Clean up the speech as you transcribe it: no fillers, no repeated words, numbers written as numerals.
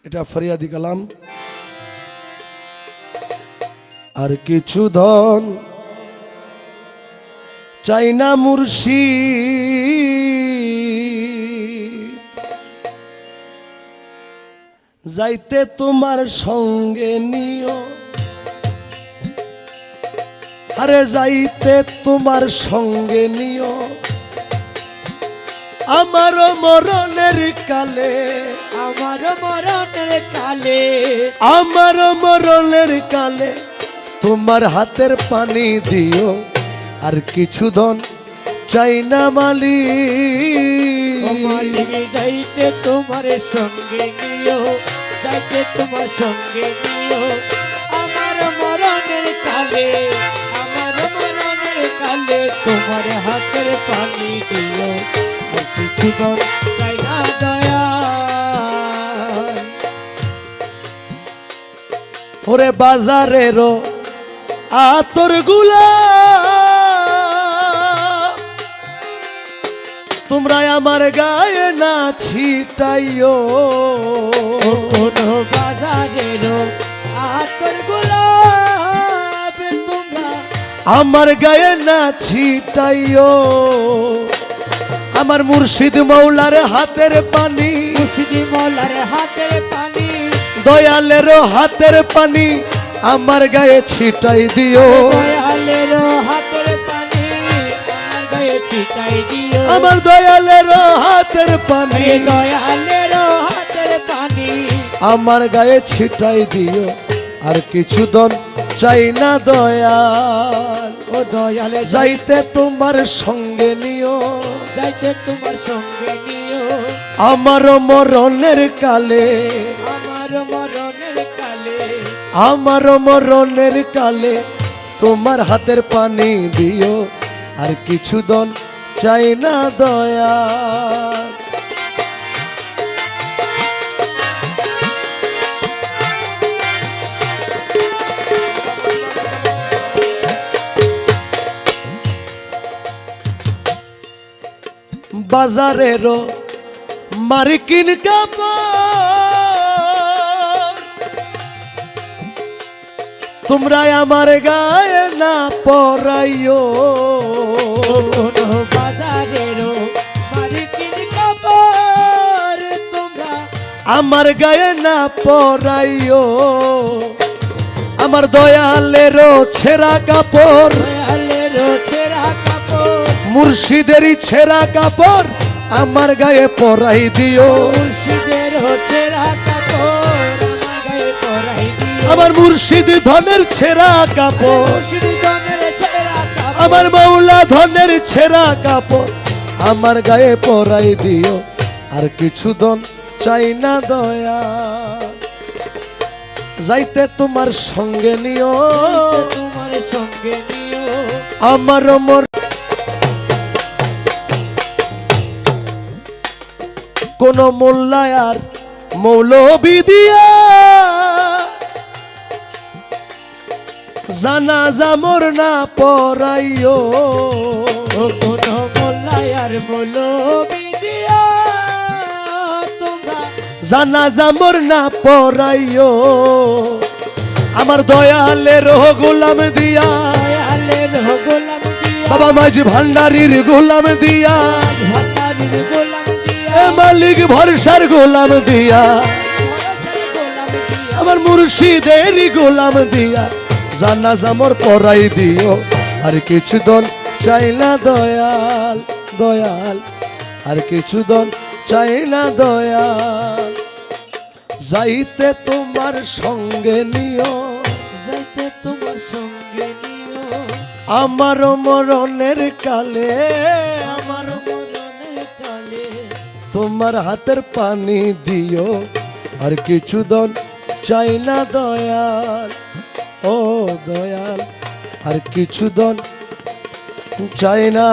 এটা ফরিয়াদি কালাম। আর কিছু ধন চাই না মুর্শিদ, যাইতে তোমার সঙ্গে নিও, আরে যাইতে তোমার সঙ্গে নিও আমার মরণের কালে, আমার মরণের কালে, আমার মরণের কালে তোমার হাতের পানি দিও। আর কিছু ধন চাই না মালিক, মালিক যাইতে তোমার সঙ্গে নিও, যাইতে তোমার সঙ্গে নিও আমার মরণের কালে, আমার মরণের কালে তোমার হাতের পানি দিও। আর কিছু ধন চাই না দয়া, ওরে বাজারেরও আতর গুলা তোমরা আমার গায়ে না ছিটাইও, কোনো বাজারেরও আতর গোলাপ তোমরা আমার গায়ে না ছিটাইও। আমার মুর্শিদ মৌলার হাতের পানি, মুর্শিদ মৌলার হাতের পানি, দয়ালের হাতের পানি আমার গায়ে ছিটাই দিও, দয়ালের হাতের পানি আমার গায়ে ছিটাই দিও, আমার দয়ালের হাতের পানি, দয়ালের হাতের পানি আমার গায়ে ছিটাই দিও। আর কিছু ধন চাই না দয়াল, ও দয়ালে যাইতে তোমার সঙ্গে নিও যাইতে তোমার সঙ্গে নিও আমার মরণের কালে, আমার মরণের কালে, আমার মরণের কালে তোমার হাতের পানি দিও। আর কিছু ধন চাই না দয়াল। বাজারেরও মার্কিন কাপড় তোমরা আমার গায়ে না পরাইও, কোনো বাজারেরও মার্কিন কাপড় তোমরা আমার গায়ে না পরাইও। আমার দয়ালেরও ছেঁড়া কাপড়, দয়ালেরও ছেঁড়া কাপড়, মুর্শিদেরই ছেঁড়া কাপড় আমার গায়ে পরাই দিও, মুর্শিদেরও ছেঁড়া কাপড় আমার গায়ে পরাই দিও, আমার মুর্শিদ ধনের ছেঁড়া কাপড়, মুর্শিদ ধনের ছেঁড়া কাপড়, আমার মাওলা ধনের ছেঁড়া কাপড় আমার গায়ে পরাই দিও। আর কিছু ধন চাই না দয়া, যাইতে তোমার সঙ্গে নিও তোমার সঙ্গে নিও আমার মর। কোন মোল্লায়ার মৌলবি দিয়া জানাজা মোর না পরাইও, ও কোনো মোল্লায়ার মৌলবি দিয়া তোমরা জানাজা মোর না পরাইও। আমার দয়ালের গোলাম দিয়া, দয়ালের গোলাম দিয়া, বাবা মাঝি ভান্ডারির গোলাম দিয়া, ভান্ডারির গোলাম দিয়া, এ মালিক ভরসার গোলাম দিয়া, ভরসার গোলাম দিয়া, আমার মুর্শিদেরই গোলাম দিয়া জানাজা মোর পরাই দিও। আর কিছু ধন চাই না দয়াল, দয়াল আর কিছু ধন চাই না দয়াল, যাইতে তোমার সঙ্গে নিও, যাইতে তোমার সঙ্গে নিও আমার মরণের কালে, আমার মরণের কালে, তোমার হাতের পানি দিও। আর কিছু ধন চাই না দয়াল, ও দয়াল আর কিছু ধন চাই না।